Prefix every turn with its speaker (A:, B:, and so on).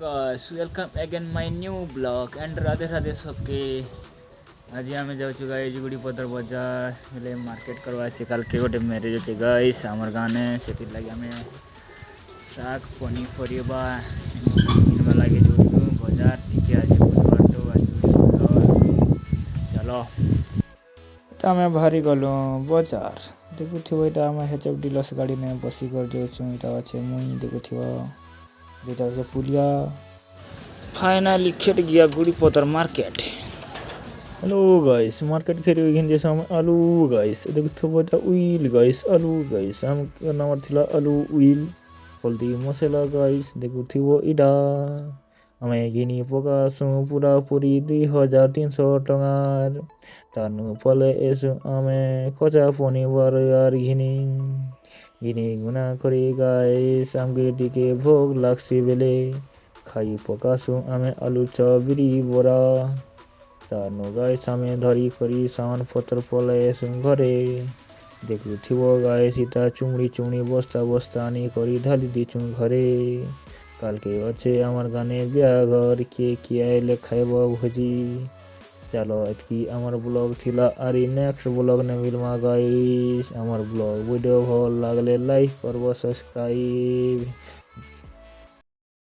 A: guys, welcome again my new blog and Radhe Radhe सबके। आज आम जाऊँ गाइज गुड़ीपदर बजार बोले मार्केट करवा कल के गोटे मैरेज अच्छे गाइस आमर गाने से लगे आम शाग पनीपरिया लगे बजार टी आज चलो आम बाहरी गलु बजार देखुव यहाँ आम एच एफ डिलक्स गाड़ी ने बसिक जाऊँ यहाँ अच्छे मुई देखुव ये पुलिया फाइनली खेट गया गुड़ीपदर मार्केट। हेलो गाइस मार्केट खेरी घिन जैसे हम आलू गाइस देखो बता उइल गाइस आलू गाइस हम नंबर थिला आलू उइल हल्दी मसला गाइस देखो थिवो इडा हमें घिनी पकासु पूरा पूरी 2300 टंगार तानु पले एसु हमें कचा पनिपर यार घिनी घिनी गुना करी गाइस हमके टिके भोग लागसी बेले खाई पकासु हमें आलू चबिरी बोरा तानु गाइस आमे धरी करी सामान पत्र पलाएसु घरे देखुथिव गाइस इता चुमड़ी चुमड़ी बस्ता बस्ता आनी करी ढाली दीचु घरे काल के अच्छे आमर गाने ब्याघर किए आइले खाइब भोजी। चलो एतकी आमर ब्लॉग थिला आरी नेक्स्ट ब्लॉग ने मिलमा गाइस आमर ब्लॉग वीडियो भल लागले लाइक करब सब्सक्राइब